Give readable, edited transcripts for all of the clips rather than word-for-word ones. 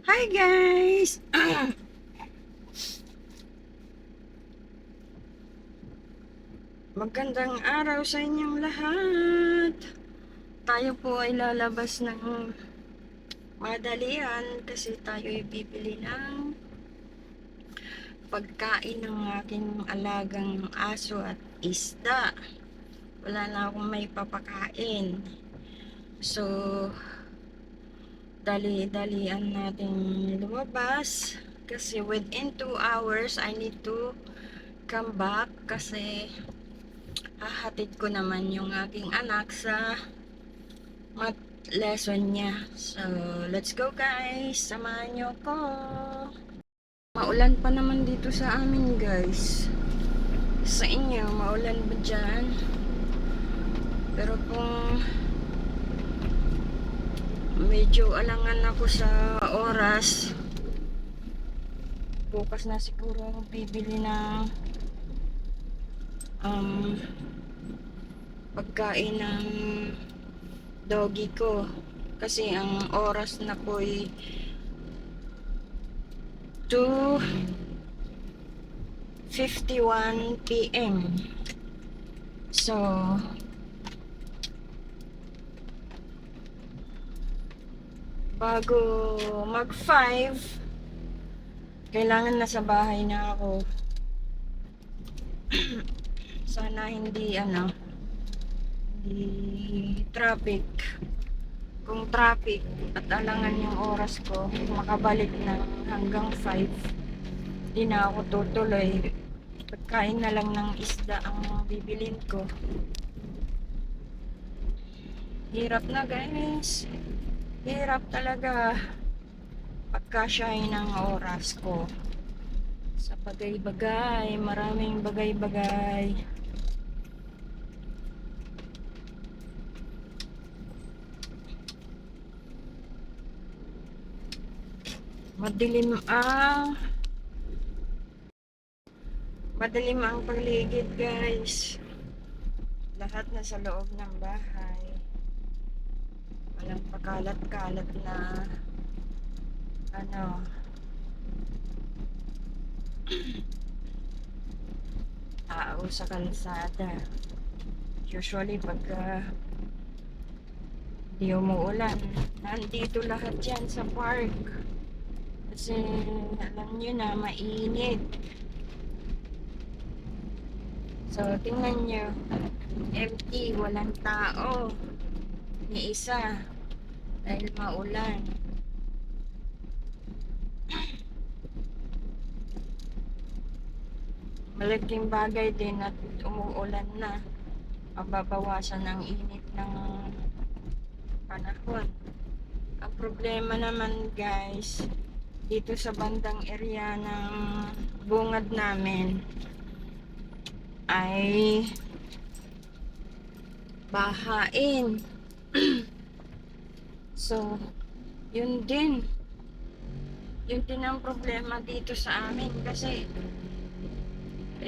Hi guys! Magandang araw sa inyong lahat. Tayo po ay lalabas ng madalian kasi tayo ay bibili ng pagkain ng aking alagang aso at isda. Wala na akong may papakain. So, dali-dalian natin lumabas kasi within 2 hours I need to come back kasi hahatid ko naman yung aking anak sa math lesson niya. So, let's go guys. Samahan niyo ko. Maulan pa naman dito sa amin guys. Sa inyo, maulan ba dyan? Pero kung medyo alangan ako sa oras, bukas na siguro ako bibili ng um, pagkain ng doggy ko. Kasi ang oras na po ay 2:51 PM. So, bago mag 5, kailangan nasa bahay na ako. Sana hindi hindi traffic. Kung traffic at alangan yung oras ko, makabalik na hanggang 5, di na ako tutuloy. Pagkain na lang ng isda ang bibilin ko. Hirap na guys. Hirap talaga pagkasyahin ng oras ko sa bagay-bagay, maraming bagay-bagay. Madilim ang paligid guys. Lahat na sa loob ng bahay. Walang pakalat-kalat na tao sa kalsada. Usually pag di umuulan, nandito lahat yan sa park. Kasi alam nyo na, mainit. So, tingnan nyo. Empty, walang tao. Ni isa. Dahil maulan. Malaking bagay din at umuulan na. Mababawasan ang init ng panahon. Ang problema naman guys, dito sa bandang area ng bungad namin ay bahain. So, yun din. Yun din ang problema dito sa amin kasi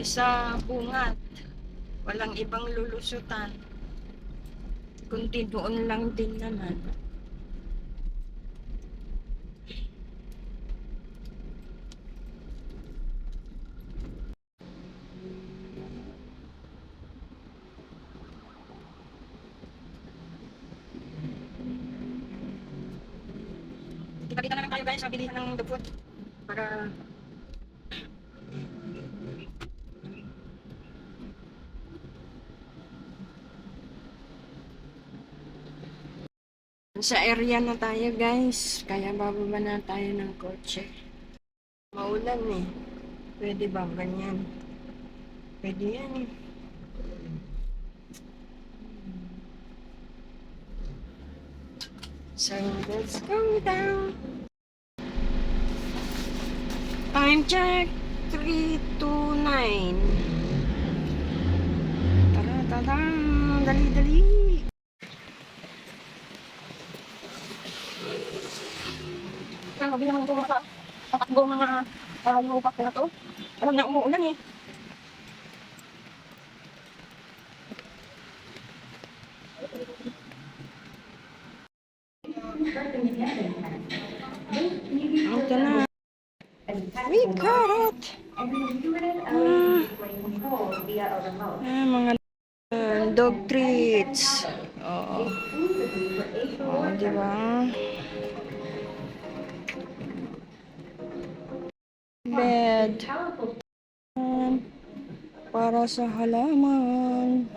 sa bungad, walang ibang lulusutan. Kundi doon lang din naman. Kita-kita na lang tayo guys sa bilihan ng dog food para sa area na tayo guys, kaya bababa na tayo ng kotse. Maulan eh. Pwede ba ganyan? Pwede yan eh. So let's go down. Time check 3:29. Tara, tara, dali-dali. Sabi naman ko tatakbo mga lupak na to. Alam na umuulan eh. We got it! Mga dog treats. Oo. Oo, di ba? Bed. Para sa halaman.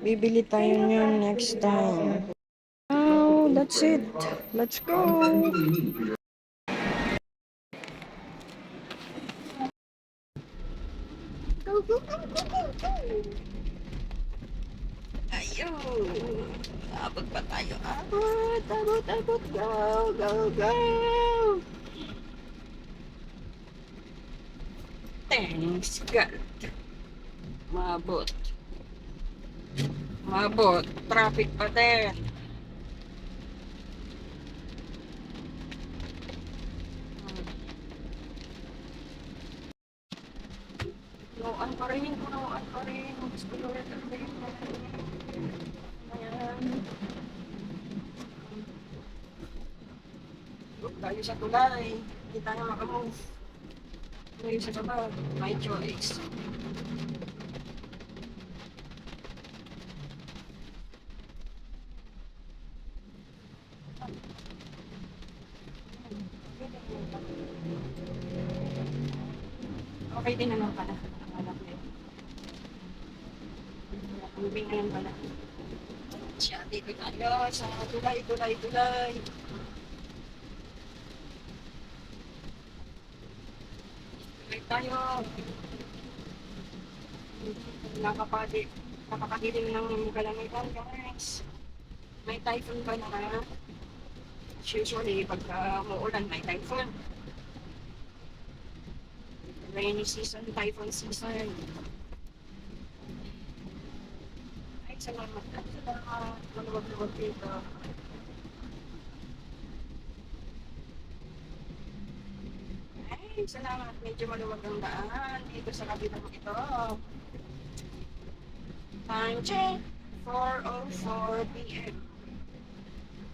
Bibili tayo niyan next time. Oh, that's it. Let's go. Go, go, go, go, go, go. Ayun. Abot pa tayo. Abot, abot, abot. Go, go, go. Thanks, God. Mabot. Mabot. Traffic pa din. Punuan pa rin. Punuan pa rin. Gusto ko ulit ang rin. Ayan. Huwag tayo sa tulay. Hindi tayo makamove. Tayo sa baba. My choice. Okay din naman pala. Moving na lang pala. Siya, dito tayo sa tulay, tulay, tulay. Tulay tayo. Nakapadilim ng kalamitan, guys. May typhoon ba na? Usually, pagka muulan, may typhoon. Rainy season, typhoon season. Ay, salamat. Salamat. Maluwag-luwag dito. Ay, salamat. Medyo maluwag ang daan dito sa kabilang ito. Time check. 4:04 p.m.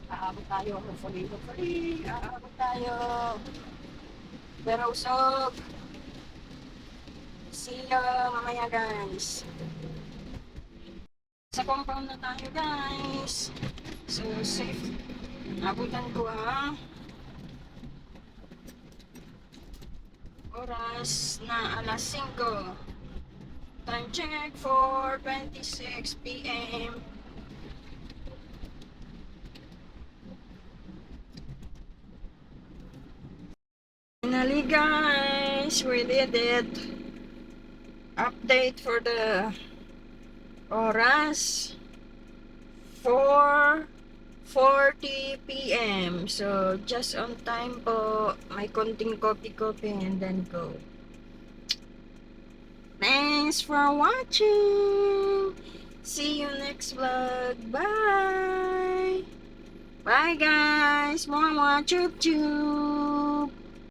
Aabot tayo. Hopefully. Aabot tayo. Pero usog. See you mamaya, guys. Sa compound na tayo, guys. So, safe. Abutan ko, ha. Oras na alas 5. Time check for 26 p.m. Finally, guys, we did it. Update for the oras 4:40 p.m. So, just on time po. May konting coffee and then go. Thanks for watching. See you next vlog. Bye. Bye, guys. Mwah, mwah, chup, chup.